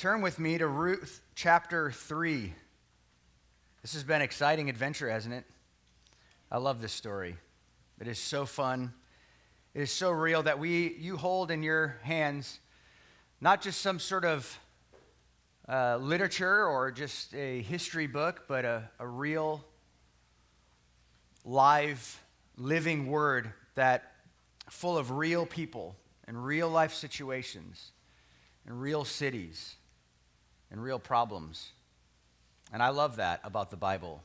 Turn with me to Ruth chapter 3. This has been an exciting adventure, hasn't it? I love this story. It is so fun. It is so real that you hold in your hands not just some sort of literature or just a history book, but a real, live, living word that full of real people and real life situations and real cities and real problems. And I love that about the Bible,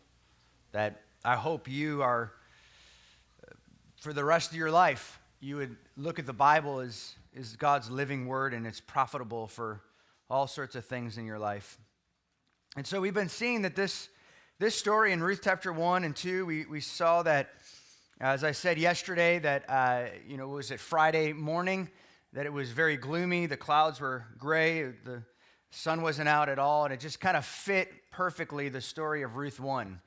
that I hope you are, for the rest of your life, you would look at the Bible as God's living word, and it's profitable for all sorts of things in your life. And so we've been seeing that this story in Ruth chapter 1 and 2, we saw that, as I said yesterday, that, was it Friday morning, that it was very gloomy, the clouds were gray, the sun wasn't out at all, and it just kind of fit perfectly the story of Ruth 1,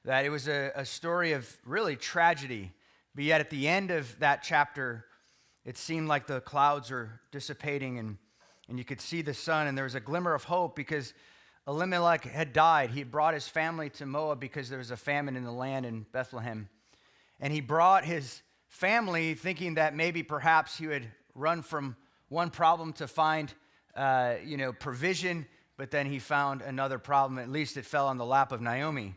that it was a story of really tragedy, but yet at the end of that chapter, it seemed like the clouds are dissipating and you could see the sun, and there was a glimmer of hope because Elimelech had died. He had brought his family to Moab because there was a famine in the land in Bethlehem, and he brought his family thinking that maybe perhaps he would run from one problem to find provision, but then he found another problem. At least it fell on the lap of Naomi,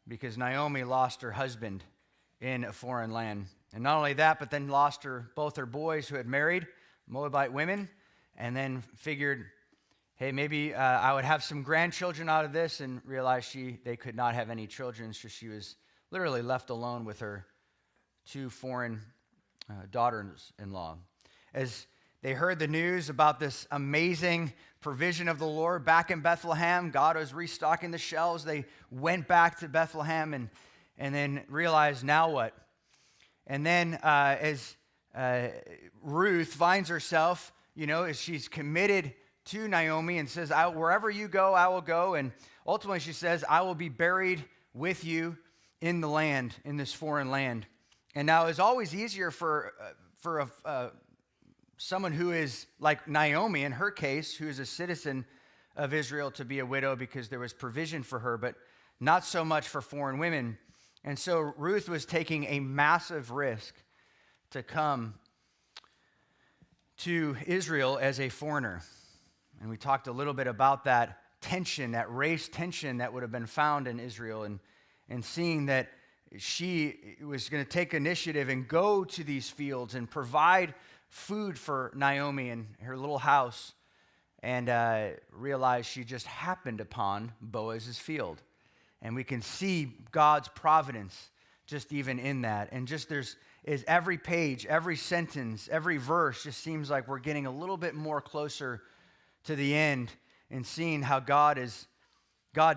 because Naomi lost her husband in a foreign land. And not only that, but then lost both her boys who had married Moabite women, and then figured, hey, maybe I would have some grandchildren out of this, and realized they could not have any children, so she was literally left alone with her two foreign daughters-in-law. As they heard the news about this amazing provision of the Lord back in Bethlehem, God was restocking the shelves. They went back to Bethlehem and then realized, now what? And then as Ruth finds herself, as she's committed to Naomi and says, wherever you go, I will go. And ultimately she says, I will be buried with you in the land, in this foreign land. And now it's always easier for someone who is like Naomi, in her case, who is a citizen of Israel, to be a widow because there was provision for her, but not so much for foreign women. And so Ruth was taking a massive risk to come to Israel as a foreigner. And we talked a little bit about that tension, that race tension that would have been found in Israel, and seeing that she was going to take initiative and go to these fields and provide food for Naomi in her little house, and realized she just happened upon Boaz's field. And we can see God's providence just even in that. And just is every page, every sentence, every verse just seems like we're getting a little bit more closer to the end and seeing how God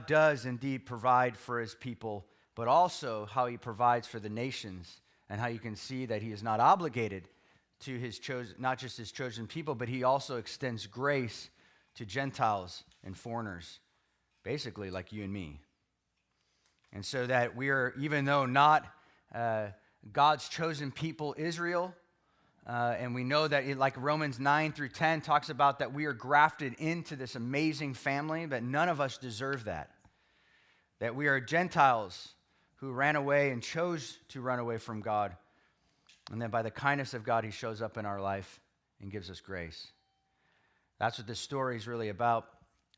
does indeed provide for his people, but also how he provides for the nations, and how you can see that he is not obligated to his chosen, not just his chosen people, but he also extends grace to Gentiles and foreigners, basically like you and me. And so that we are, even though not God's chosen people, Israel, and we know that like Romans 9 through 10 talks about that we are grafted into this amazing family, but none of us deserve that. That we are Gentiles who ran away and chose to run away from God. And then by the kindness of God, he shows up in our life and gives us grace. That's what this story is really about.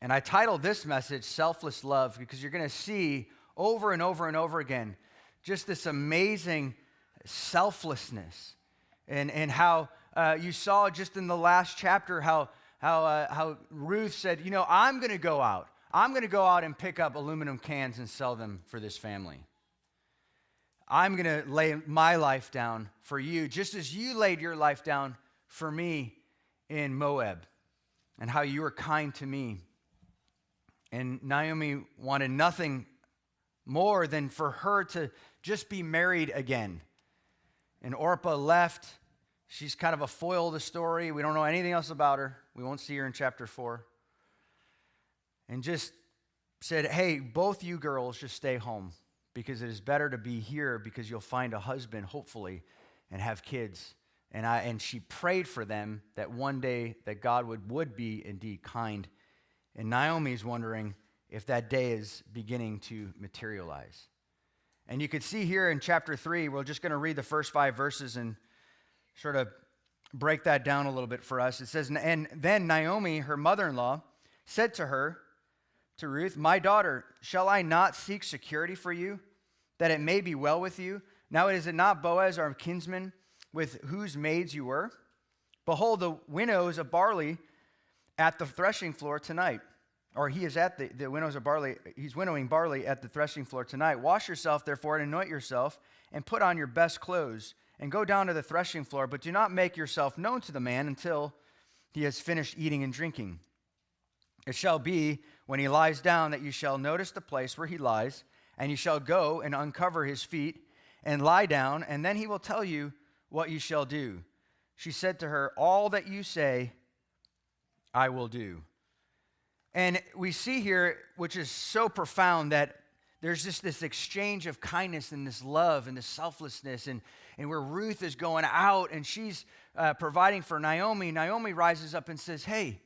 And I titled this message, Selfless Love, because you're going to see over and over and over again just this amazing selflessness. And how you saw just in the last chapter how Ruth said, I'm going to go out. I'm going to go out and pick up aluminum cans and sell them for this family. I'm going to lay my life down for you, just as you laid your life down for me in Moab, and how you were kind to me. And Naomi wanted nothing more than for her to just be married again. And Orpah left. She's kind of a foil of the story. We don't know anything else about her. We won't see her in chapter 4. And just said, hey, both you girls just stay home, because it is better to be here, because you'll find a husband, hopefully, and have kids. And she prayed for them that one day that God would be indeed kind And Naomi's wondering if that day is beginning to materialize. And you could see here in chapter 3, we're just going to read the first 5 verses and sort of break that down a little bit for us. It says, and then Naomi, her mother-in-law, said to her, to Ruth, my daughter, shall I not seek security for you, that it may be well with you? Now is it not Boaz, our kinsman, with whose maids you were? Behold, the winnows of barley at the threshing floor tonight. Or he is at the winnows of barley, he's winnowing barley at the threshing floor tonight. Wash yourself, therefore, and anoint yourself, and put on your best clothes, and go down to the threshing floor, but do not make yourself known to the man until he has finished eating and drinking. It shall be, when he lies down, that you shall notice the place where he lies, and you shall go and uncover his feet, and lie down, and then he will tell you what you shall do. She said to her, all that you say, I will do. And we see here, which is so profound, that there's just this exchange of kindness and this love and this selflessness, and where Ruth is going out and she's providing for Naomi. Naomi rises up and says, hey,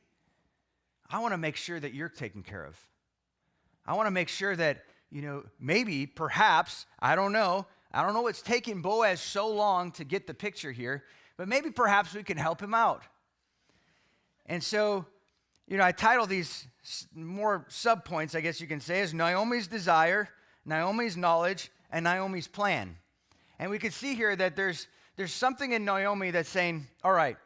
I want to make sure that you're taken care of. I want to make sure that, maybe, perhaps, I don't know what's taking Boaz so long to get the picture here, but maybe perhaps we can help him out. And so, I title these more subpoints, I guess you can say, as Naomi's desire, Naomi's knowledge, and Naomi's plan. And we can see here that there's something in Naomi that's saying, all right,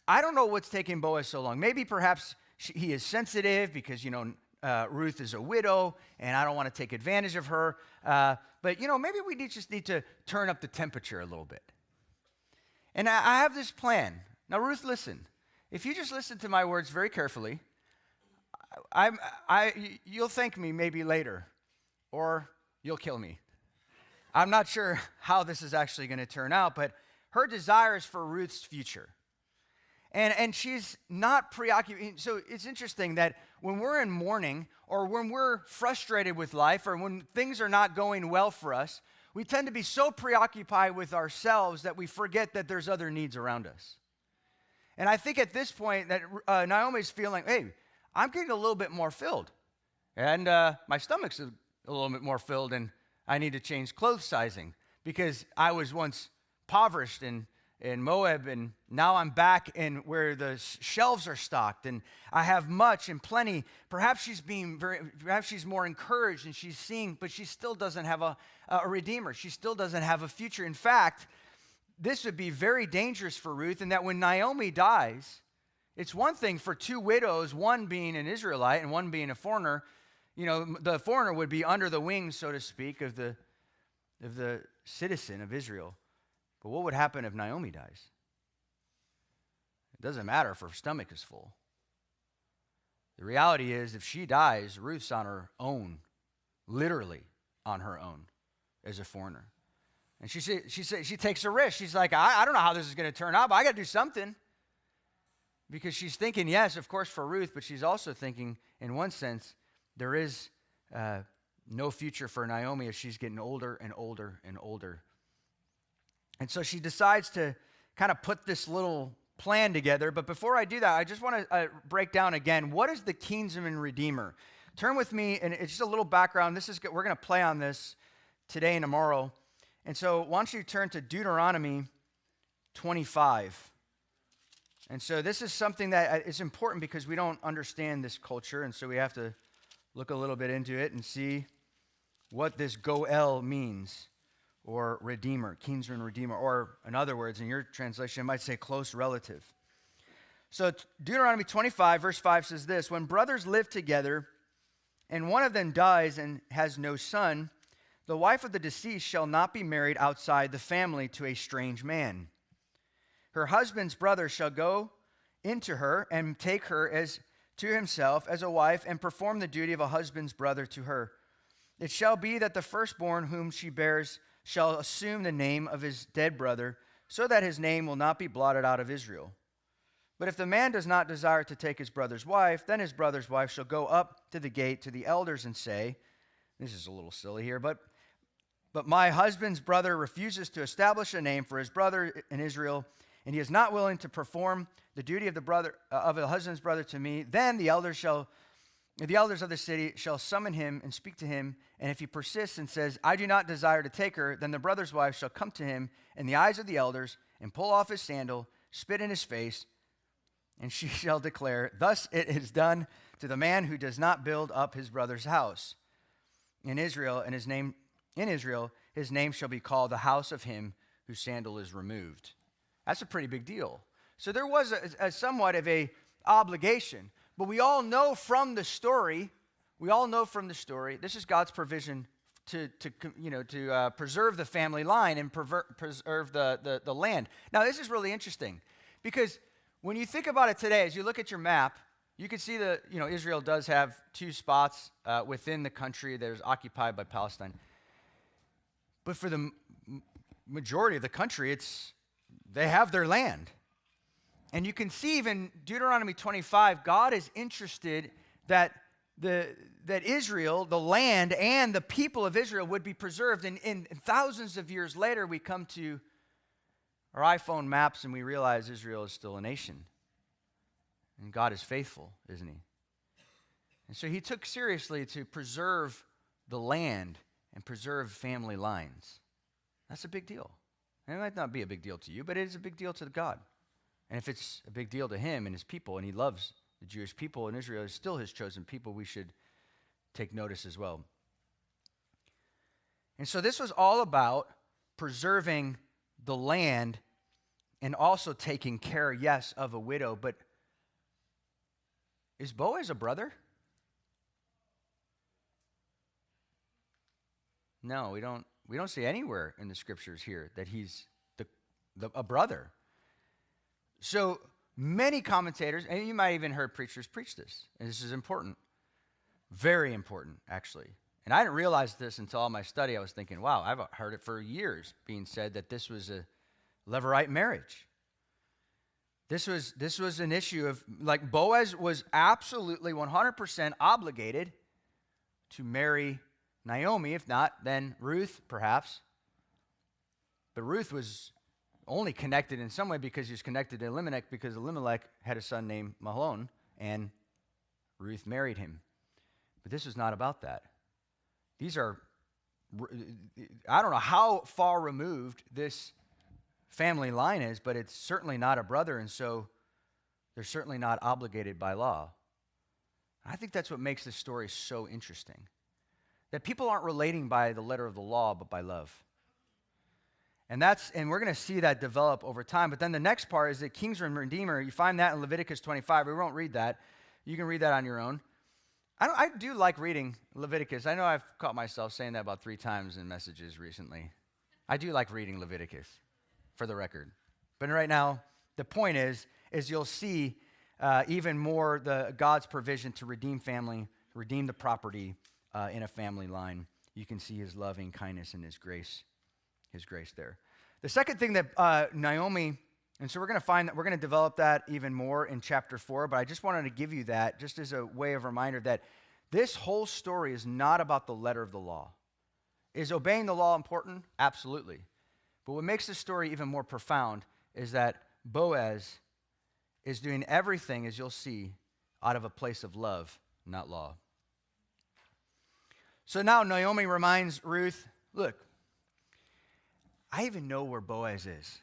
I don't know what's taking Boaz so long. Maybe perhaps he is sensitive because, Ruth is a widow, and I don't want to take advantage of her. But, maybe we just need to turn up the temperature a little bit. And I have this plan. Now, Ruth, listen. If you just listen to my words very carefully, you'll thank me maybe later, or you'll kill me. I'm not sure how this is actually going to turn out, but her desire is for Ruth's future. And she's not preoccupied. So it's interesting that when we're in mourning, or when we're frustrated with life, or when things are not going well for us, we tend to be so preoccupied with ourselves that we forget that there's other needs around us. And I think at this point that Naomi's feeling, hey, I'm getting a little bit more filled. And my stomach's a little bit more filled, and I need to change clothes sizing because I was once impoverished in Moab, and now I'm back in where the shelves are stocked, and I have much and plenty. Perhaps she's more encouraged, and she's seeing, but she still doesn't have a redeemer. She still doesn't have a future. In fact, this would be very dangerous for Ruth, in that when Naomi dies, it's one thing for two widows, one being an Israelite and one being a foreigner. The foreigner would be under the wings, so to speak, of the citizen of Israel. But what would happen if Naomi dies? It doesn't matter if her stomach is full. The reality is, if she dies, Ruth's on her own, literally on her own, as a foreigner. And she takes a risk. She's like, I don't know how this is going to turn out, but I got to do something. Because she's thinking, yes, of course, for Ruth, but she's also thinking, in one sense, there is no future for Naomi as she's getting older and older and older. And so she decides to kind of put this little plan together. But before I do that, I just want to break down again, what is the kinsman redeemer? Turn with me, and it's just a little background. We're going to play on this today and tomorrow. And so why don't you turn to Deuteronomy 25. And so this is something that is important because we don't understand this culture, and so we have to look a little bit into it and see what this Goel means, or redeemer, kinsman redeemer, or in other words, in your translation, it might say close relative. So Deuteronomy 25, verse 5 says this, when brothers live together and one of them dies and has no son, the wife of the deceased shall not be married outside the family to a strange man. Her husband's brother shall go into her and take her as to himself as a wife and perform the duty of a husband's brother to her. It shall be that the firstborn whom she bears shall assume the name of his dead brother, so that his name will not be blotted out of Israel. But if the man does not desire to take his brother's wife, then his brother's wife shall go up to the gate to the elders and say, this is a little silly here, but my husband's brother refuses to establish a name for his brother in Israel, and he is not willing to perform the duty of the husband's brother to me, then the elders shall The elders of the city shall summon him and speak to him, and if he persists and says, I do not desire to take her, then the brother's wife shall come to him in the eyes of the elders and pull off his sandal, spit in his face, and she shall declare, thus it is done to the man who does not build up his brother's house. In Israel, his name shall be called the house of him whose sandal is removed. That's a pretty big deal. So there was a somewhat of a obligation, but we all know from the story, this is God's provision to preserve the family line and preserve the land. Now, this is really interesting because when you think about it today, as you look at your map, you can see that Israel does have two spots within the country that is occupied by Palestine. But for the majority of the country, they have their land. And you can see even Deuteronomy 25, God is interested that Israel, the land, and the people of Israel would be preserved. And thousands of years later, we come to our iPhone maps and we realize Israel is still a nation. And God is faithful, isn't he? And so he took seriously to preserve the land and preserve family lines. That's a big deal. And it might not be a big deal to you, but it is a big deal to God. And if it's a big deal to him and his people, and he loves the Jewish people, and Israel is still his chosen people, we should take notice as well. And so this was all about preserving the land and also taking care, yes, of a widow. But is Boaz a brother? No, we don't see anywhere in the scriptures here that he's a brother. So many commentators, and you might even heard preachers preach this, and this is important, very important, actually. And I didn't realize this until all my study. I was thinking, wow, I've heard it for years being said that this was a Levirate marriage. This was an issue of, like, Boaz was absolutely 100% obligated to marry Naomi, if not, then Ruth, perhaps. But Ruth was only connected in some way because he was connected to Elimelech, because Elimelech had a son named Mahlon, and Ruth married him. But this is not about that. These are, I don't know how far removed this family line is, but it's certainly not a brother, and so they're certainly not obligated by law. I think that's what makes this story so interesting. That people aren't relating by the letter of the law, but by love. And we're going to see that develop over time. But then the next part is that kinsman redeemer. You find that in Leviticus 25. We won't read that. You can read that on your own. I do like reading Leviticus. I know I've caught myself saying that about 3 times in messages recently. I do like reading Leviticus, for the record. But right now, the point is you'll see even more God's provision to redeem family, redeem the property in a family line. You can see his loving kindness and his grace there. The second thing that Naomi, and so we're going to develop that even more in chapter 4, but I just wanted to give you that just as a way of reminder that this whole story is not about the letter of the law. Is obeying the law important? Absolutely. But what makes this story even more profound is that Boaz is doing everything, as you'll see, out of a place of love, not law. So now Naomi reminds Ruth, look, I even know where Boaz is.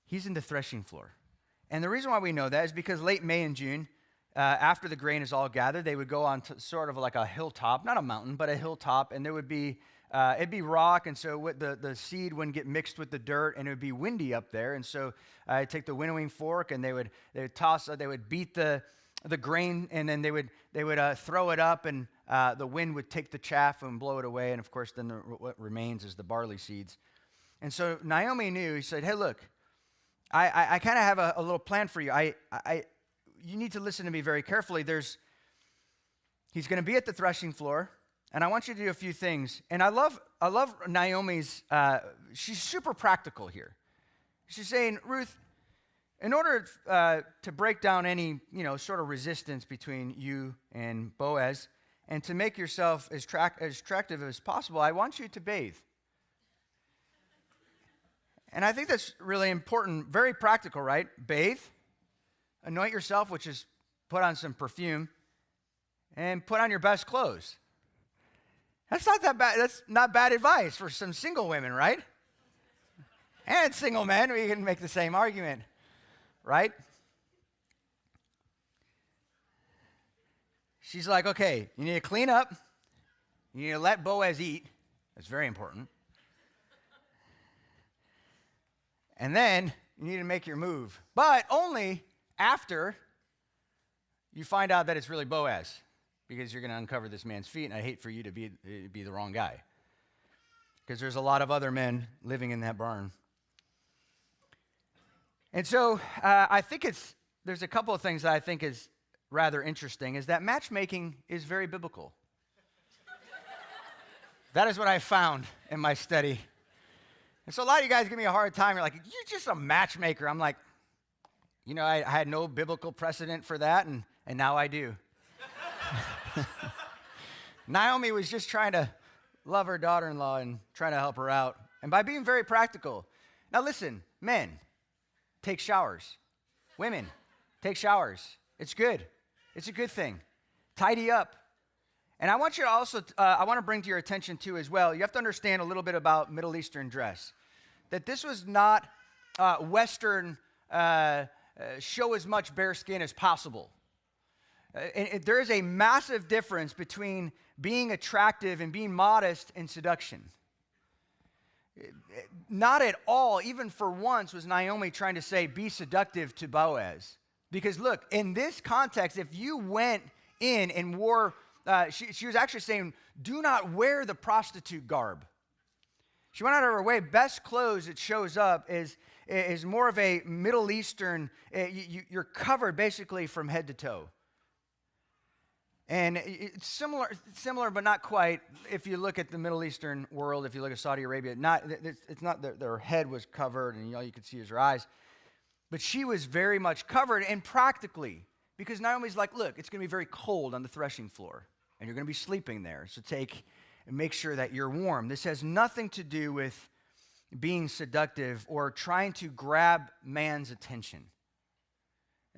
He's in the threshing floor. And the reason why we know that is because late May and June, after the grain is all gathered, they would go on to sort of like a hilltop, not a mountain, but a hilltop, and there would be, it'd be rock, and so the seed wouldn't get mixed with the dirt, and it would be windy up there, and so I'd take the winnowing fork, and they would beat the grain, and then they would throw it up, and the wind would take the chaff and blow it away, and of course then what remains is the barley seeds. And so Naomi knew. He said, hey, look, I kind of have a little plan for you. You need to listen to me very carefully. He's going to be at the threshing floor, and I want you to do a few things. And I love Naomi's, she's super practical here. She's saying, Ruth, in order to break down any, sort of resistance between you and Boaz, and to make yourself as attractive as possible, I want you to bathe. And I think that's really important, very practical, right? Bathe, anoint yourself, which is put on some perfume, and put on your best clothes. That's not that bad. That's not bad advice for some single women, right? And single men, we can make the same argument, right? She's like, okay, you need to clean up. You need to let Boaz eat. That's very important. And then you need to make your move. But only after you find out that it's really Boaz, because you're going to uncover this man's feet, and I hate for you to be the wrong guy, because there's a lot of other men living in that barn. And so I think there's a couple of things that I think is rather interesting, is that matchmaking is very biblical. That is what I found in my study. And so a lot of you guys give me a hard time. You're like, you're just a matchmaker. I'm like, I had no biblical precedent for that, and now I do. Naomi was just trying to love her daughter-in-law and trying to help her out, and by being very practical. Now listen, men, take showers. Women, take showers. It's good. It's a good thing. Tidy up. And I want you to also, I want to bring to your attention too as well, you have to understand a little bit about Middle Eastern dress. That this was not Western, show as much bare skin as possible. There is a massive difference between being attractive and being modest and seduction. Not at all, even for once, was Naomi trying to say, be seductive to Boaz. Because look, in this context, if you went in and wore, she was actually saying, do not wear the prostitute garb. She went out of her way. Best clothes, it shows up, is more of a Middle Eastern, you're covered basically from head to toe. And it's similar, but not quite. If you look at the Middle Eastern world, if you look at Saudi Arabia, it's not that their head was covered and all you could see is her eyes. But she was very much covered, and practically, because Naomi's like, look, it's going to be very cold on the threshing floor, and you're going to be sleeping there. So take and make sure that you're warm. This has nothing to do with being seductive or trying to grab man's attention.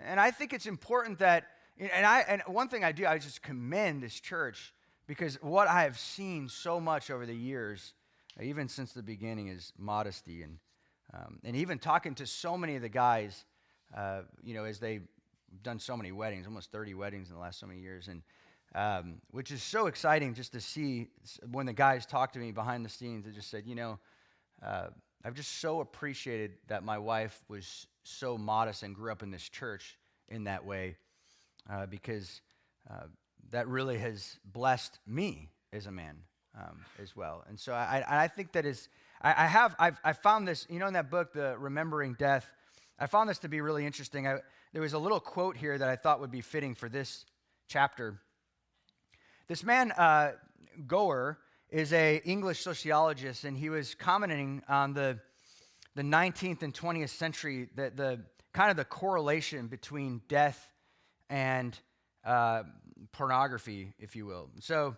And I think it's important that, and one thing I do, I just commend this church, because what I have seen so much over the years, even since the beginning, is modesty. And even talking to so many of the guys, as they've done so many weddings, almost 30 weddings in the last so many years, and which is so exciting just to see when the guys talk to me behind the scenes. They just said, I've just so appreciated that my wife was so modest and grew up in this church in that way, because that really has blessed me as a man as well. And so I think that is, I found this, in that book, the Remembering Death, I found this to be really interesting. There was a little quote here that I thought would be fitting for this chapter. This man, Goer, is an English sociologist, and he was commenting on the 19th and 20th century, the kind of the correlation between death and pornography, if you will. So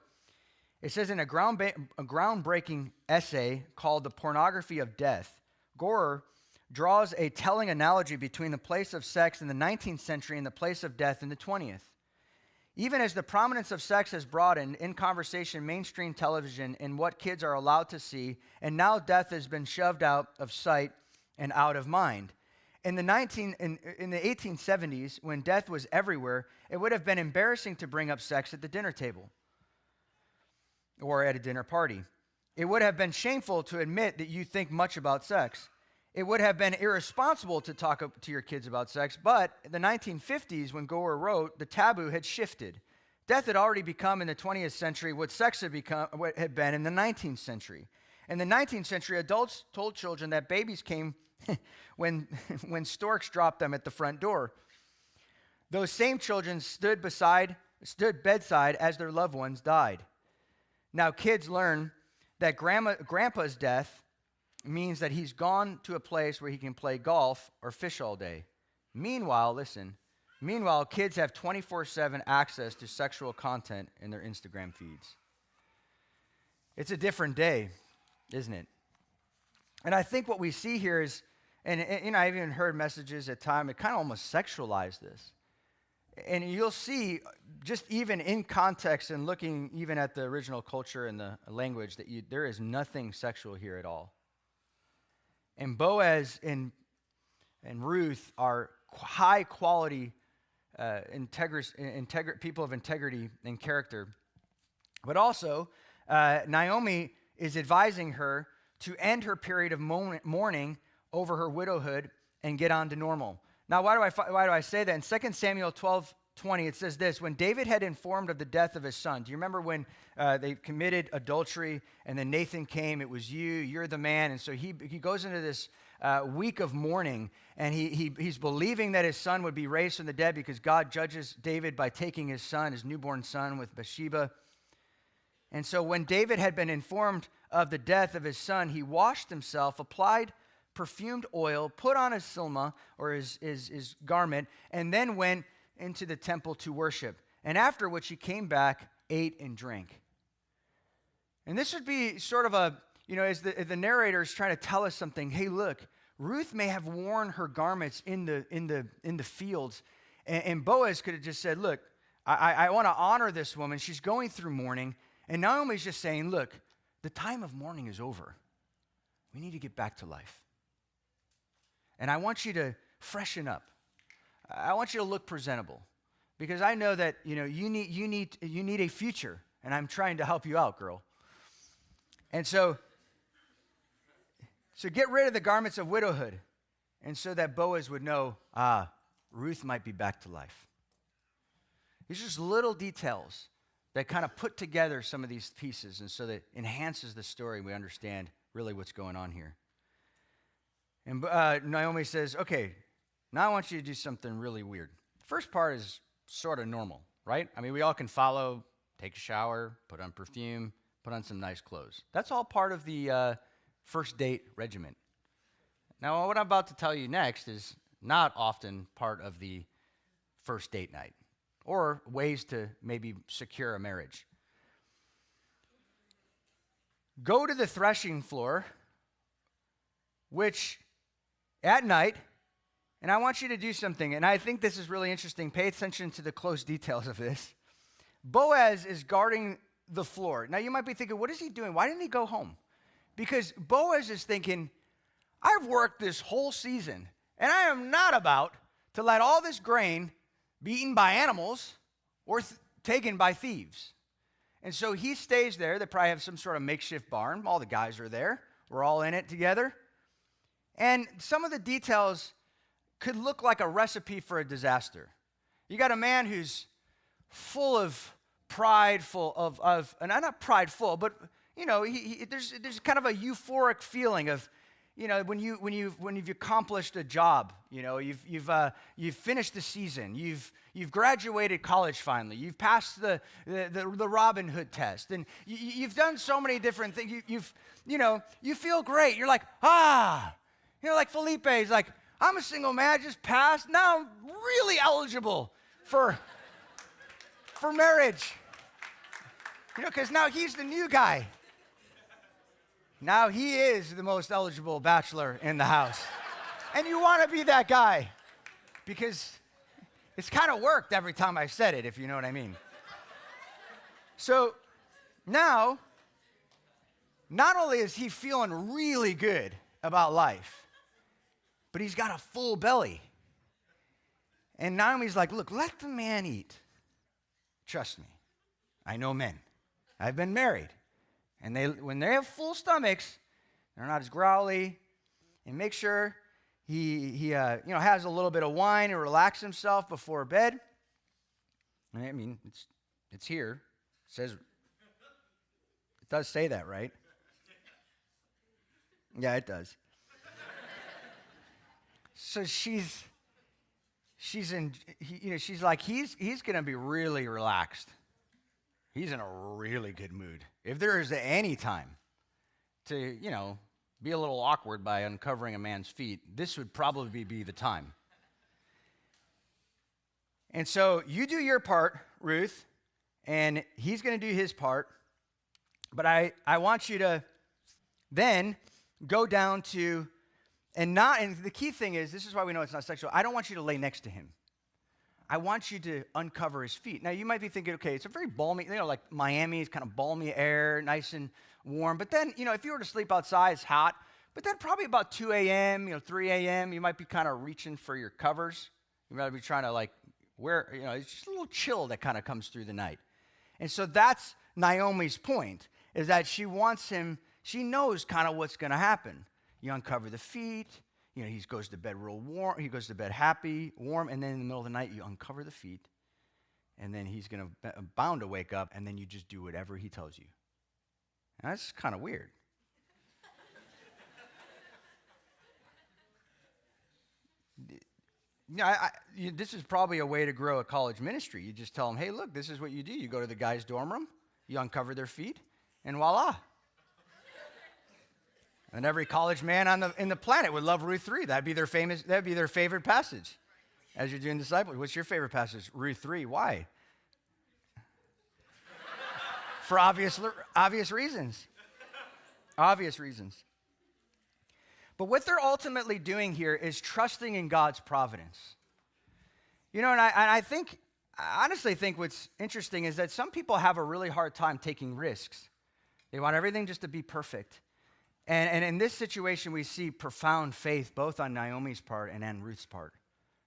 it says in a groundbreaking essay called The Pornography of Death, Goer draws a telling analogy between the place of sex in the 19th century and the place of death in the 20th. Even as the prominence of sex has broadened in conversation, mainstream television, and what kids are allowed to see, and now death has been shoved out of sight and out of mind. In the 1870s, when death was everywhere, it would have been embarrassing to bring up sex at the dinner table or at a dinner party. It would have been shameful to admit that you think much about sex. It would have been irresponsible to talk to your kids about sex, but in the 1950s, when Goer wrote, the taboo had shifted. Death had already become in the 20th century what sex had been in the 19th century. In the 19th century, adults told children that babies came when storks dropped them at the front door. Those same children stood bedside as their loved ones died. Now kids learn that grandpa's death means that he's gone to a place where he can play golf or fish all day. Meanwhile, kids have 24/7 access to sexual content in their Instagram feeds. It's a different day, isn't it? And I think what we see here is, and I've even heard messages at times, it kind of almost sexualized this. And you'll see, just even in context and looking even at the original culture and the language, that there is nothing sexual here at all. And Boaz and Ruth are high quality people of integrity and character. But also, Naomi is advising her to end her period of mourning over her widowhood and get on to normal. Now, why do I say that? In 2 Samuel 12:20, it says this: when David had informed of the death of his son. Do you remember when they committed adultery and then Nathan came? It was you're the man. And so he goes into this week of mourning, and he's believing that his son would be raised from the dead because God judges David by taking his son, his newborn son, with Bathsheba. And so when David had been informed of the death of his son, he washed himself, applied perfumed oil, put on his silma, or his garment, and then went into the temple to worship. And after which he came back, ate and drank. And this would be sort of as the narrator is trying to tell us something. Hey, look, Ruth may have worn her garments in the fields, and Boaz could have just said, look, I want to honor this woman. She's going through mourning. And Naomi's just saying, look, the time of mourning is over. We need to get back to life. And I want you to freshen up. I want you to look presentable, because I know that you need a future, and I'm trying to help you out, girl. And so get rid of the garments of widowhood, and so that Boaz would know, Ruth might be back to life. These are just little details that kind of put together some of these pieces, and so that enhances the story. We understand really what's going on here. And Naomi says, okay, now I want you to do something really weird. First part is sort of normal, right? I mean, we all can follow, take a shower, put on perfume, put on some nice clothes. That's all part of the first date regimen. Now, what I'm about to tell you next is not often part of the first date night, or ways to maybe secure a marriage. Go to the threshing floor, which at night, and I want you to do something, and I think this is really interesting. Pay attention to the close details of this. Boaz is guarding the floor. Now, you might be thinking, what is he doing? Why didn't he go home? Because Boaz is thinking, I've worked this whole season, and I am not about to let all this grain be eaten by animals or taken by thieves. And so he stays there. They probably have some sort of makeshift barn. All the guys are there. We're all in it together. And some of the details could look like a recipe for a disaster. You got a man who's full of pride, and not prideful, but there's kind of a euphoric feeling of, when you've accomplished a job, you've finished the season, you've graduated college finally, you've passed the Robin Hood test, and you've done so many different things. You feel great. You're like, like Felipe. He's like, I'm a single man, I just passed. Now I'm really eligible for marriage. Because now he's the new guy. Now he is the most eligible bachelor in the house. And you want to be that guy, because it's kind of worked every time I said it, if you know what I mean. So now, not only is he feeling really good about life, but he's got a full belly. And Naomi's like, look, let the man eat. Trust me, I know men. I've been married. And when they have full stomachs, they're not as growly. And make sure he has a little bit of wine and relax himself before bed. And I mean, it's here. It does say that, right? Yeah, it does. So she's like, he's going to be really relaxed. He's in a really good mood. If there is any time to, be a little awkward by uncovering a man's feet, this would probably be the time. And so you do your part, Ruth, and he's going to do his part. But I want you to then go down to, and the key thing is, this is why we know it's not sexual, I don't want you to lay next to him. I want you to uncover his feet. Now, you might be thinking, okay, it's a very balmy, like Miami is kind of balmy air, nice and warm. But then, if you were to sleep outside, it's hot. But then probably about 2 a.m., 3 a.m., you might be kind of reaching for your covers. You might be trying to wear, it's just a little chill that kind of comes through the night. And so that's Naomi's point, is that she wants him, she knows kind of what's going to happen. You uncover the feet, he goes to bed real warm, he goes to bed happy, warm, and then in the middle of the night, you uncover the feet, and then he's bound to wake up, and then you just do whatever he tells you. And that's kind of weird. This is probably a way to grow a college ministry. You just tell them, hey, look, this is what you do. You go to the guys' dorm room, you uncover their feet, and voila. And every college man in the planet would love Ruth 3. That'd be their favorite passage. As you're doing disciples, what's your favorite passage? Ruth 3. Why? For obvious reasons. Obvious reasons. But what they're ultimately doing here is trusting in God's providence. And I honestly think what's interesting is that some people have a really hard time taking risks. They want everything just to be perfect. And in this situation, we see profound faith both on Naomi's part and on Ruth's part.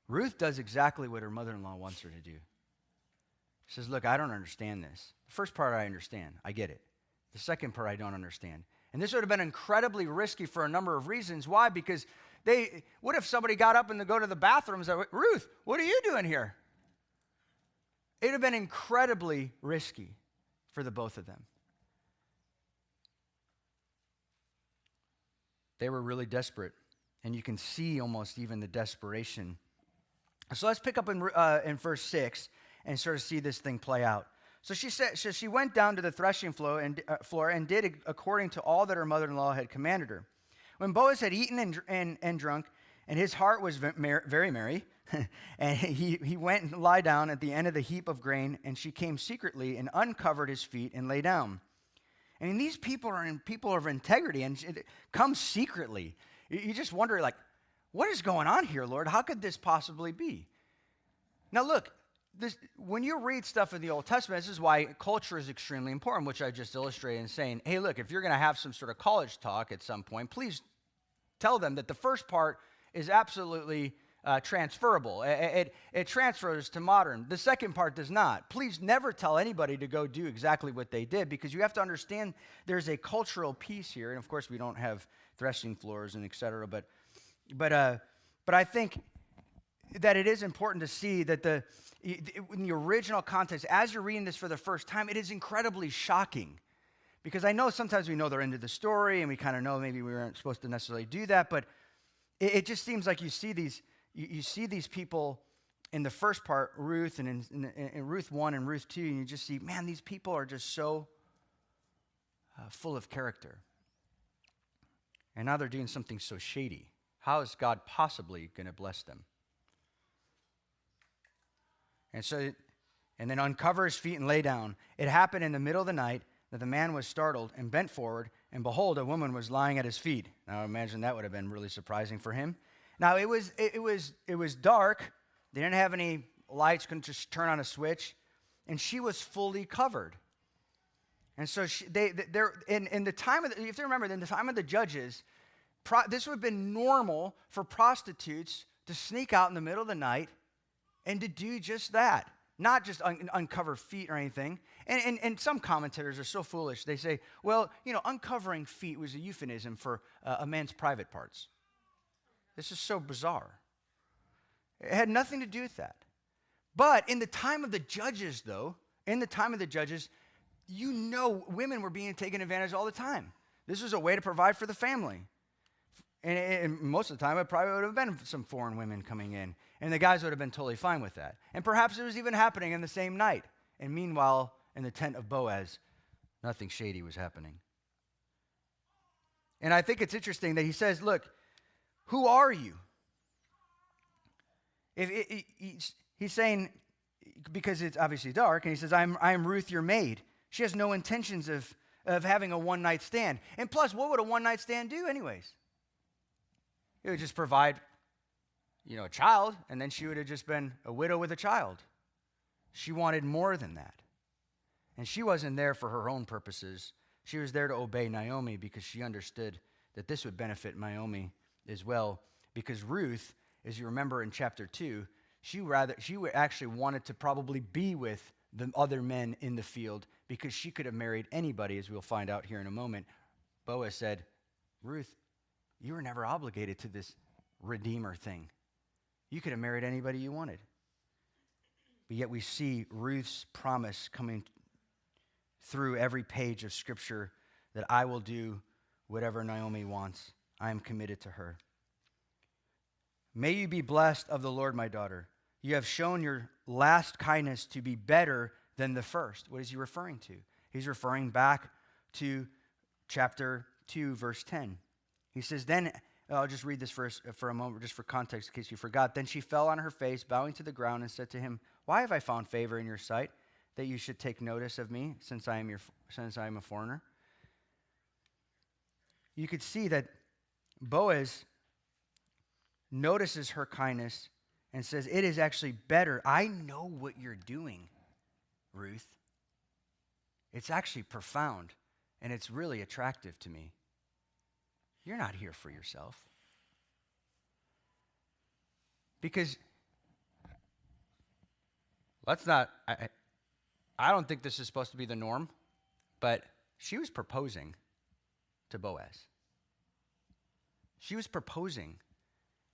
Ruth does exactly what her mother-in-law wants her to do. She says, look, I don't understand this. The first part I understand. I get it. The second part I don't understand. And this would have been incredibly risky for a number of reasons. Why? Because what if somebody got up and to go to the bathroom and said, Ruth, what are you doing here? It would have been incredibly risky for the both of them. They were really desperate, and you can see almost even the desperation. So let's pick up in verse 6 and sort of see this thing play out. So she went down to the threshing floor and did according to all that her mother-in-law had commanded her. When Boaz had eaten and drunk, and his heart was very merry, and he went and lay down at the end of the heap of grain, and she came secretly and uncovered his feet and lay down. I mean, these people are people of integrity, and it comes secretly. You just wonder, what is going on here, Lord? How could this possibly be? Now, look, when you read stuff in the Old Testament, this is why culture is extremely important, which I just illustrated in saying, hey, look, if you're going to have some sort of college talk at some point, please tell them that the first part is absolutely transferable. It transfers to modern. The second part does not. Please never tell anybody to go do exactly what they did, because you have to understand there's a cultural piece here. And of course, we don't have threshing floors and et cetera, but I think that it is important to see that in the original context, as you're reading this for the first time, it is incredibly shocking. Because I know sometimes we know they're into the story, and we kind of know maybe we weren't supposed to necessarily do that, but it just seems like you see these people in the first part, Ruth, and in Ruth 1 and Ruth 2, and you just see, man, these people are just so full of character. And now they're doing something so shady. How is God possibly going to bless them? And then uncover his feet and lay down. It happened in the middle of the night that the man was startled and bent forward, and behold, a woman was lying at his feet. Now, I imagine that would have been really surprising for him. Now, it was dark. They didn't have any lights, couldn't just turn on a switch, and she was fully covered. And so in the time of you have to remember, in the time of the judges, this would have been normal for prostitutes to sneak out in the middle of the night and to do just that, not just uncover feet or anything. And some commentators are so foolish. They say, well, uncovering feet was a euphemism for a man's private parts. This is so bizarre. It had nothing to do with that. But in the time of the judges, though, women were being taken advantage of all the time. This was a way to provide for the family. And most of the time, it probably would have been some foreign women coming in. And the guys would have been totally fine with that. And perhaps it was even happening in the same night. And meanwhile, in the tent of Boaz, nothing shady was happening. And I think it's interesting that he says, look, who are you? He's saying, because it's obviously dark, and he says, I'm Ruth, your maid. She has no intentions of having a one-night stand. And plus, what would a one-night stand do anyways? It would just provide, a child, and then she would have just been a widow with a child. She wanted more than that. And she wasn't there for her own purposes. She was there to obey Naomi because she understood that this would benefit Naomi as well. Because Ruth, as you remember in chapter 2, she actually wanted to probably be with the other men in the field because she could have married anybody, as we'll find out here in a moment. Boaz said, Ruth, you were never obligated to this redeemer thing. You could have married anybody you wanted. But yet we see Ruth's promise coming through every page of Scripture that I will do whatever Naomi wants. I am committed to her. May you be blessed of the Lord, my daughter. You have shown your last kindness to be better than the first. What is he referring to? He's referring back to chapter 2, verse 10. He says, then, I'll just read this verse for a moment, just for context, in case you forgot. Then she fell on her face, bowing to the ground, and said to him, why have I found favor in your sight, that you should take notice of me, since I am a foreigner? You could see that Boaz notices her kindness and says, it is actually better. I know what you're doing, Ruth. It's actually profound, and it's really attractive to me. You're not here for yourself. Because I don't think this is supposed to be the norm, but she was proposing to Boaz. She was proposing,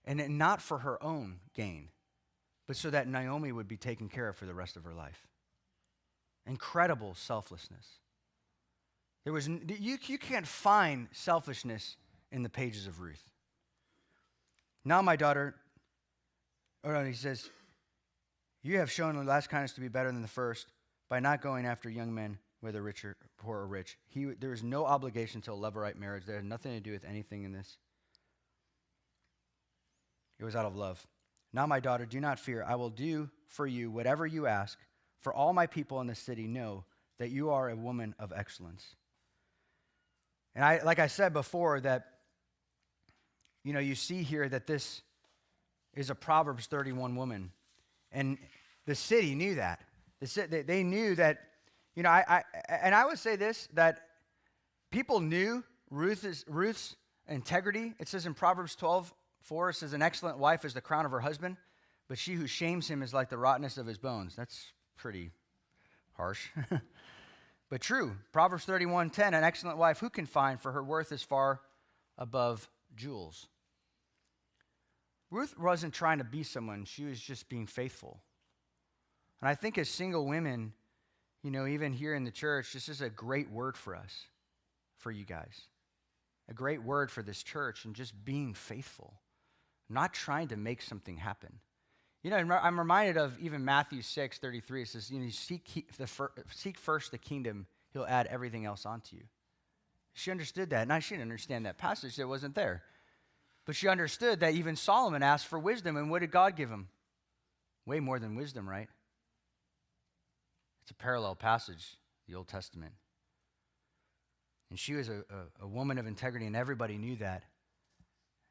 and not for her own gain, but so that Naomi would be taken care of for the rest of her life. Incredible selflessness. You can't find selfishness in the pages of Ruth. Now, my daughter, he says, you have shown the last kindness to be better than the first by not going after young men, whether rich or poor or rich. There is no obligation to a Levirate marriage. There has nothing to do with anything in this. It was out of love. Now, my daughter, do not fear. I will do for you whatever you ask, for all my people in the city know that you are a woman of excellence. And like I said before, that you see here that this is a Proverbs 31 woman. And the city knew that. They knew that, I would say this, that people knew Ruth's integrity. It says in Proverbs 12:4, it says, an excellent wife is the crown of her husband, but she who shames him is like the rottenness of his bones. That's pretty harsh. But true. Proverbs 31:10, an excellent wife who can find, for her worth is far above jewels. Ruth wasn't trying to be someone. She was just being faithful. And I think as single women, even here in the church, this is a great word for us, for you guys. A great word for this church, and just being faithful. Not trying to make something happen. I'm reminded of even Matthew 6:33. It says, seek first the kingdom, he'll add everything else onto you. She understood that. And she didn't understand that passage that wasn't there. But she understood that even Solomon asked for wisdom, and what did God give him? Way more than wisdom, right? It's a parallel passage, the Old Testament. And she was a woman of integrity, and everybody knew that.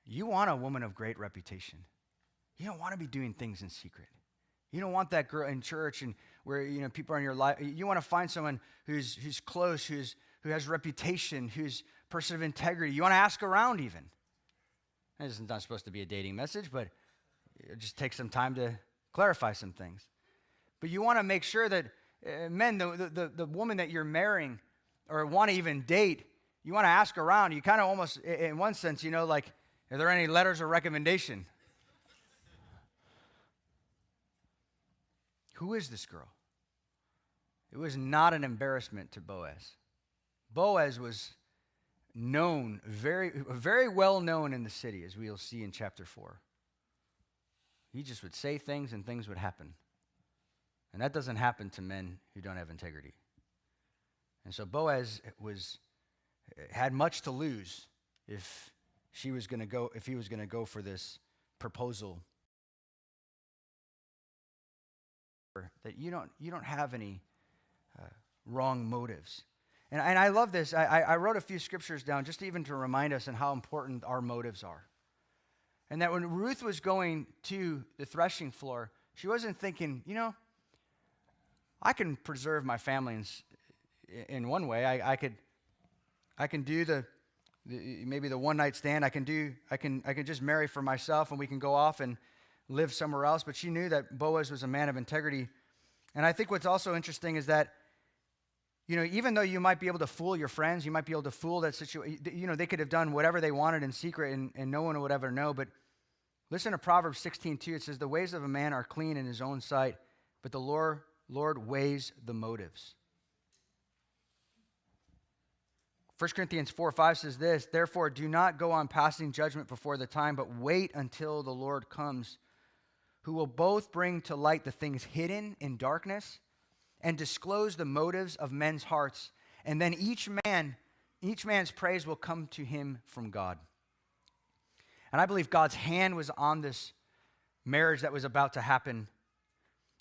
You want a woman of great reputation. You don't want to be doing things in secret. You don't want that girl in church and where people are in your life. You want to find someone who's close, who has reputation, who's a person of integrity. You want to ask around even. This is not supposed to be a dating message, but it just takes some time to clarify some things. But you want to make sure that men, the woman that you're marrying or want to even date, you want to ask around. You kind of almost, in one sense, are there any letters of recommendation? Who is this girl? It was not an embarrassment to Boaz. Boaz was known, very well known in the city, as we'll see in chapter 4. He just would say things and things would happen. And that doesn't happen to men who don't have integrity. And so Boaz had much to lose if he was going to go for this proposal. That you don't have any wrong motives. And I love this. I wrote a few scriptures down just even to remind us and how important our motives are. And that when Ruth was going to the threshing floor, she wasn't thinking, I can preserve my family in one way. I can do maybe the one night stand. I can just marry for myself and we can go off and live somewhere else. But she knew that Boaz was a man of integrity. And I think what's also interesting is that, even though you might be able to fool your friends, you might be able to fool that situation, they could have done whatever they wanted in secret and no one would ever know. But listen to Proverbs 16:2. It says, the ways of a man are clean in his own sight, but the Lord weighs the motives. 1 Corinthians 4:5 says this, therefore do not go on passing judgment before the time, but wait until the Lord comes, who will both bring to light the things hidden in darkness and disclose the motives of men's hearts. And then each man's praise will come to him from God. And I believe God's hand was on this marriage that was about to happen.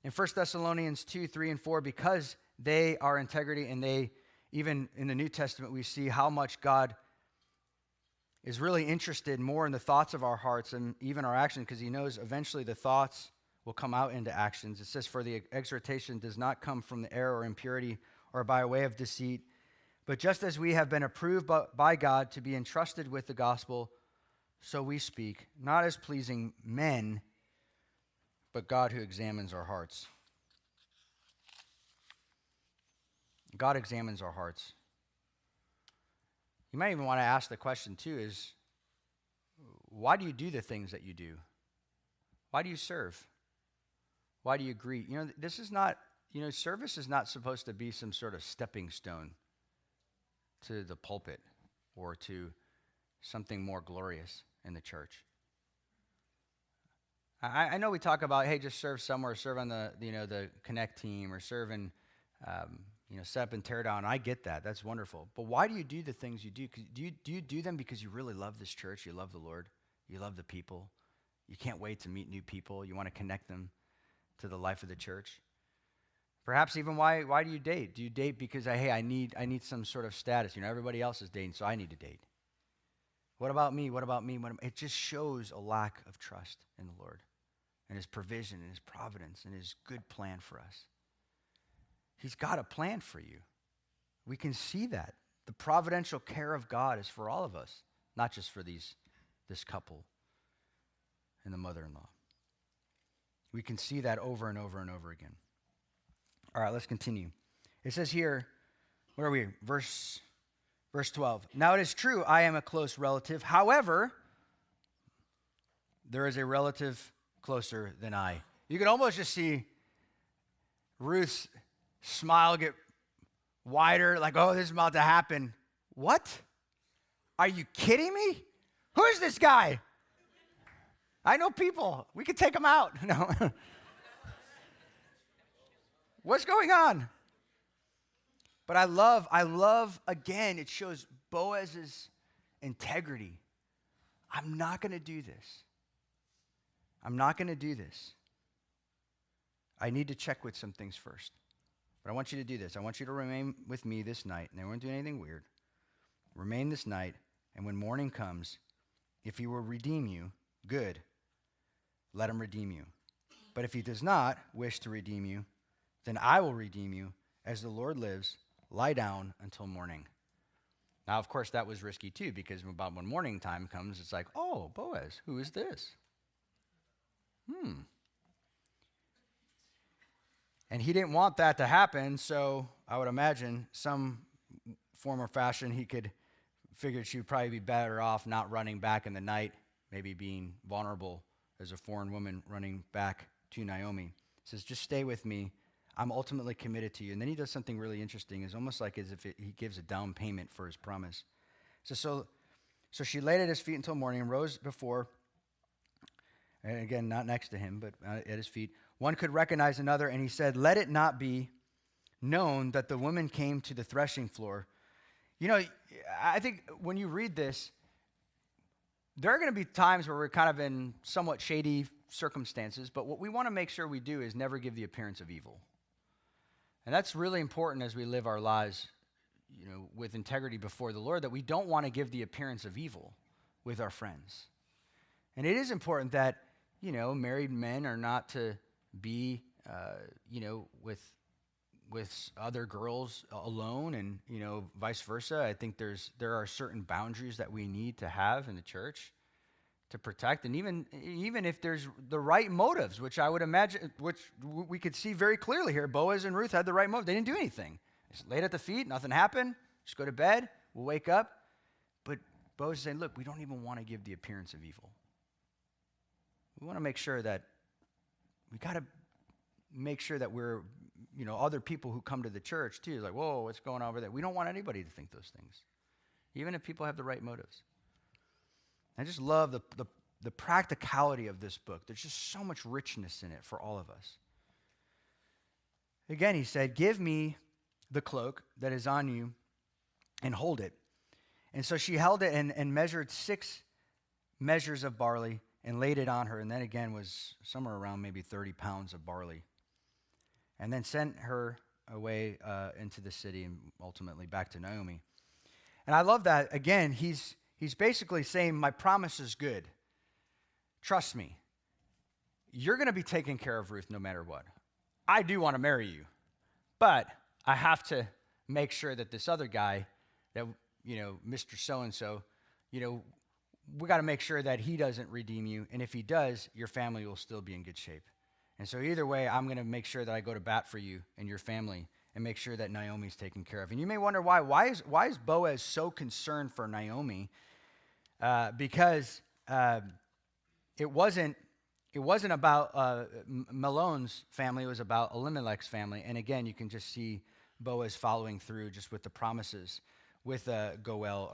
In 1 Thessalonians 2:3-4, because they are integrity, and they, even in the New Testament, we see how much God is really interested more in the thoughts of our hearts and even our actions, because he knows eventually the thoughts will come out into actions. It says, for the exhortation does not come from the error or impurity or by way of deceit, but just as we have been approved by God to be entrusted with the gospel, so we speak, not as pleasing men, but God who examines our hearts. God examines our hearts. You might even want to ask the question too is, why do you do the things that you do? Why do you serve? Why do you greet? This is not, service is not supposed to be some sort of stepping stone to the pulpit or to something more glorious in the church. I know we talk about, hey, just serve somewhere, serve on the Connect team, or serve in, set up and tear down. I get that. That's wonderful. But why do you do the things you do? Do you do them because you really love this church? You love the Lord? You love the people? You can't wait to meet new people? You want to connect them to the life of the church? Perhaps even why do you date? Do you date because, hey, I need some sort of status? Everybody else is dating, so I need to date. What about me? What about me? It just shows a lack of trust in the Lord and his provision and his providence and his good plan for us. He's got a plan for you. We can see that. The providential care of God is for all of us, not just for this couple and the mother-in-law. We can see that over and over and over again. All right, let's continue. It says here, where are we? Verse 12. Now it is true, I am a close relative. However, there is a relative closer than I. You can almost just see Ruth's smile get wider, like, oh, this is about to happen. What? Are you kidding me? Who is this guy? I know people. We could take him out. No. What's going on? But I love, again, it shows Boaz's integrity. I'm not going to do this. I'm not going to do this. I need to check with some things first. But I want you to do this. I want you to remain with me this night. And I won't do anything weird. Remain this night, and when morning comes, if he will redeem you, good, let him redeem you. But if he does not wish to redeem you, then I will redeem you. As the Lord lives, lie down until morning. Now, of course, that was risky too, because about when morning time comes, it's like, oh, Boaz, who is this? And he didn't want that to happen, so I would imagine some form or fashion he figured she would probably be better off not running back in the night, maybe being vulnerable as a foreign woman running back to Naomi. He says, just stay with me. I'm ultimately committed to you. And then he does something really interesting. It's almost like as if he gives a down payment for his promise. So she laid at his feet until morning and rose before, and again, not next to him, but at his feet. One could recognize another, and he said, let it not be known that the woman came to the threshing floor. I think when you read this, there are going to be times where we're kind of in somewhat shady circumstances, but what we want to make sure we do is never give the appearance of evil. And that's really important as we live our lives, with integrity before the Lord, that we don't want to give the appearance of evil with our friends. And it is important that, married men are not to be, with other girls alone, and, vice versa. I think there are certain boundaries that we need to have in the church to protect, and even if there's the right motives, which I would imagine, which we could see very clearly here, Boaz and Ruth had the right motive. They didn't do anything. They just laid at the feet, nothing happened. Just go to bed. We'll wake up. But Boaz is saying, look, we don't even want to give the appearance of evil. We want to make sure that we're, other people who come to the church too, like, whoa, what's going on over there? We don't want anybody to think those things, even if people have the right motives. I just love the practicality of this book. There's just so much richness in it for all of us. Again, he said, give me the cloak that is on you and hold it. And so she held it and measured 6 measures of barley and laid it on her. And that again was somewhere around maybe 30 pounds of barley. And then sent her away into the city and ultimately back to Naomi. And I love that. Again, he's basically saying, my promise is good. Trust me. You're going to be taken care of, Ruth, no matter what. I do want to marry you. But I have to make sure that this other guy, that, Mr. So-and-so, we got to make sure that he doesn't redeem you. And if he does, your family will still be in good shape. And so either way, I'm going to make sure that I go to bat for you and your family and make sure that Naomi's taken care of. And you may wonder why. Why is Boaz so concerned for Naomi? Because it wasn't about Malone's family. It was about Elimelech's family. And again, you can just see Boaz following through just with the promises with Goel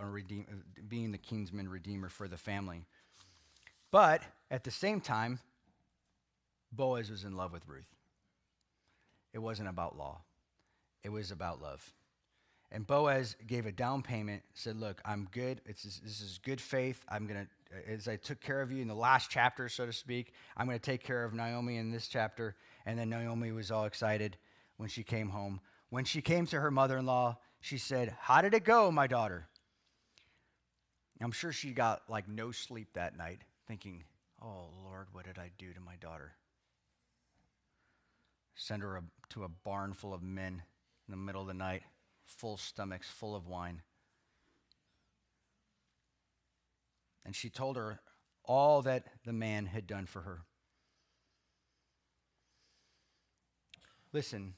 being the kinsman redeemer for the family. But at the same time, Boaz was in love with Ruth. It wasn't about law. It was about love. And Boaz gave a down payment, said, look, I'm good. This is good faith. As I took care of you in the last chapter, so to speak, I'm going to take care of Naomi in this chapter. And then Naomi was all excited when she came home. When she came to her mother-in-law, she said, how did it go, my daughter? I'm sure she got like no sleep that night, thinking, oh, Lord, what did I do to my daughter? Send her to a barn full of men in the middle of the night, full stomachs, full of wine. And she told her all that the man had done for her. Listen,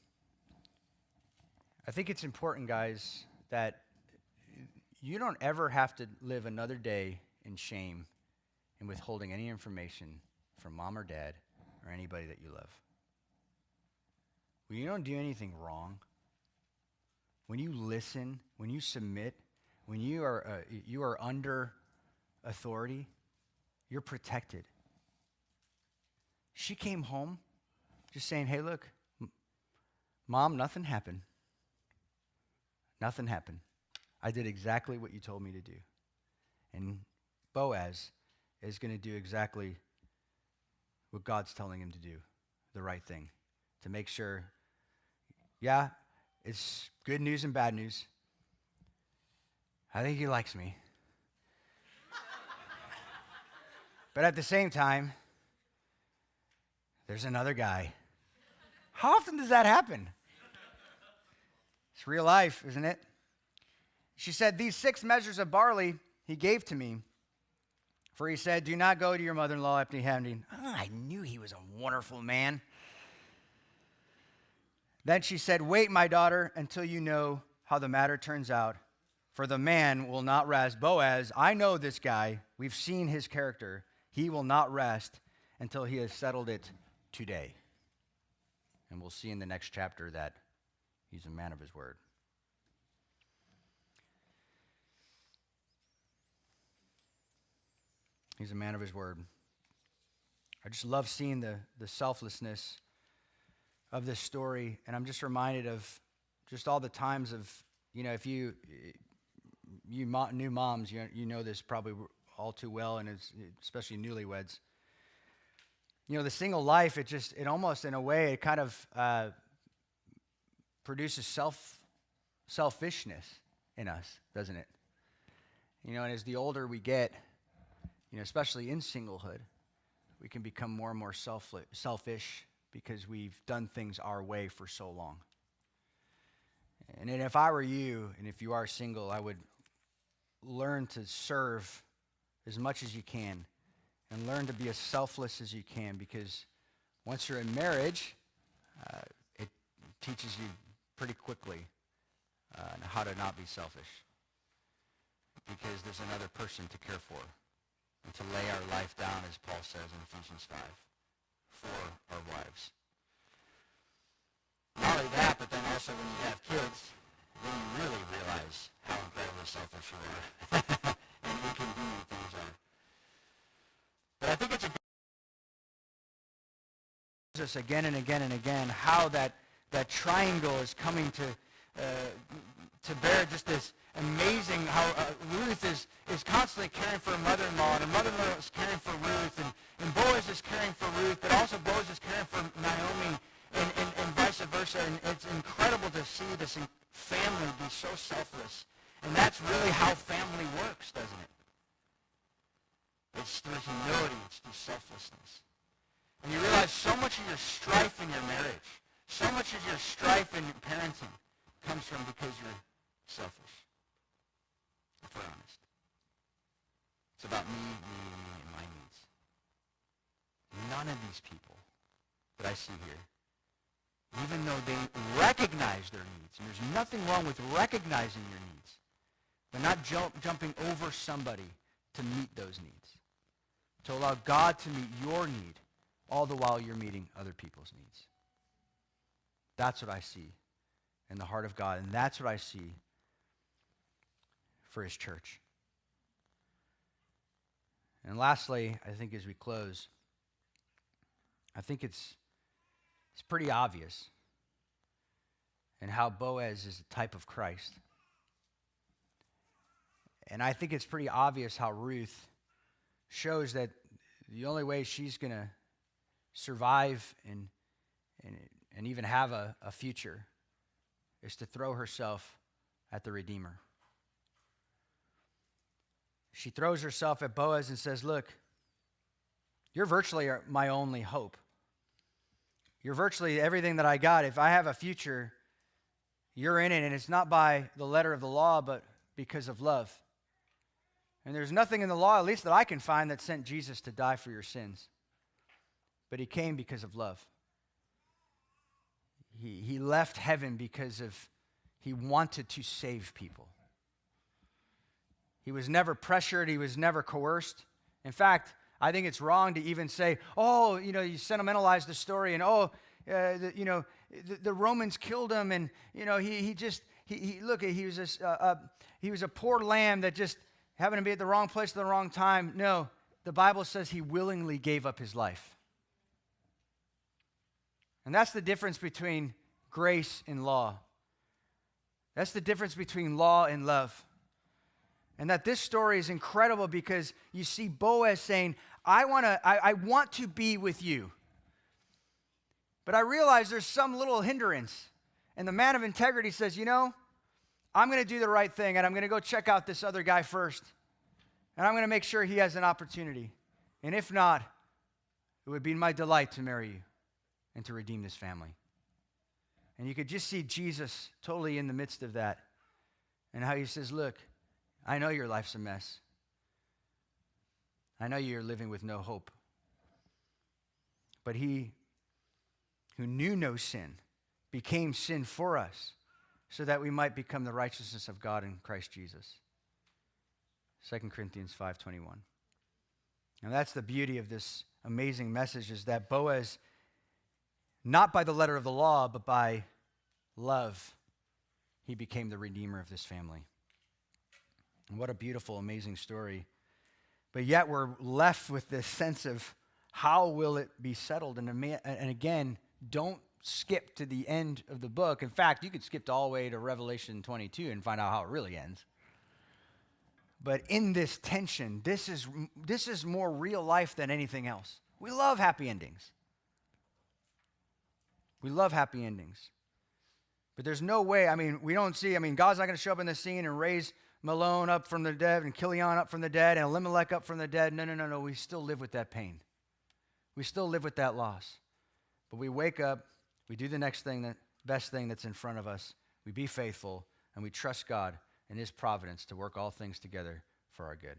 I think it's important, guys, that you don't ever have to live another day in shame and withholding any information from mom or dad or anybody that you love. When you don't do anything wrong, when you listen, when you submit, when you are under authority, you're protected. She came home just saying, hey, look, Mom, nothing happened. Nothing happened. I did exactly what you told me to do. And Boaz is going to do exactly what God's telling him to do, the right thing, to make sure, yeah, it's good news and bad news. I think he likes me. But at the same time, there's another guy. How often does that happen? It's real life, isn't it? She said, these 6 measures of barley he gave to me. For he said, do not go to your mother-in-law empty-handed. Oh, I knew he was a wonderful man. Then she said, wait, my daughter, until you know how the matter turns out. For the man will not rest. Boaz, I know this guy. We've seen his character. He will not rest until he has settled it today. And we'll see in the next chapter that he's a man of his word. He's a man of his word. I just love seeing the selflessness of this story. And I'm just reminded of just all the times of, if you new moms, you know this probably all too well, and especially newlyweds. The single life, it almost, in a way, it kind of produces selfishness in us, doesn't it? And as the older we get, especially in singlehood, we can become more and more selfish because we've done things our way for so long. And if I were you, and if you are single, I would learn to serve as much as you can and learn to be as selfless as you can, because once you're in marriage, it teaches you pretty quickly how to not be selfish, because there's another person to care for and to lay our life down, as Paul says in Ephesians 5, for our wives. Not only that, but then also when you have kids, then you really realize how incredibly selfish you are and inconvenient things are. But I think it's us again and again and again how that triangle is coming to bear just this amazing, how Ruth is constantly caring for her mother-in-law, and her mother-in-law is caring for Ruth, and Boaz is caring for Ruth, but also Boaz is caring for Naomi, and vice versa. And it's incredible to see this family be so selfless. And that's really how family works, doesn't it? It's through humility, it's through selflessness. And you realize so much of your strife in your marriage, so much of your strife in your parenting comes from because you're selfish, if we're honest. It's about me, and my needs. None of these people that I see here, even though they recognize their needs, and there's nothing wrong with recognizing your needs, but not jumping over somebody to meet those needs, to allow God to meet your need, all the while you're meeting other people's needs. That's what I see in the heart of God, and that's what I see for his church. And lastly, I think as we close, I think it's pretty obvious in how Boaz is a type of Christ. And I think it's pretty obvious how Ruth shows that the only way she's going to survive and even have a future is to throw herself at the Redeemer. She throws herself at Boaz and says, look, you're virtually my only hope. You're virtually everything that I got. If I have a future, you're in it, and it's not by the letter of the law, but because of love. And there's nothing in the law, at least that I can find, that sent Jesus to die for your sins. But he came because of love. He left heaven because he wanted to save people. He was never pressured. He was never coerced. In fact, I think it's wrong to even say, oh, you sentimentalize the story, and the Romans killed him, and he was a poor lamb that just happened to be at the wrong place at the wrong time. No, the Bible says he willingly gave up his life. And that's the difference between grace and law. That's the difference between law and love. And that this story is incredible because you see Boaz saying, I want to be with you. But I realize there's some little hindrance. And the man of integrity says, I'm going to do the right thing, and I'm going to go check out this other guy first. And I'm going to make sure he has an opportunity. And if not, it would be my delight to marry you and to redeem this family. And you could just see Jesus totally in the midst of that, and how he says, look, I know your life's a mess. I know you're living with no hope. But he who knew no sin became sin for us, so that we might become the righteousness of God in Christ Jesus. 2 Corinthians 5:21. And that's the beauty of this amazing message, is that Boaz, not by the letter of the law, but by love, he became the redeemer of this family. And what a beautiful, amazing story. But yet we're left with this sense of how will it be settled? And again, don't skip to the end of the book. In fact, you could skip all the way to Revelation 22 and find out how it really ends. But in this tension, this is more real life than anything else. We love happy endings. We love happy endings. But there's no way, we don't see, God's not going to show up in the scene and raise Malone up from the dead and Kilian up from the dead and Elimelech up from the dead. No. We still live with that pain. We still live with that loss. But we wake up, we do the next thing, the best thing that's in front of us. We be faithful, and we trust God and his providence to work all things together for our good.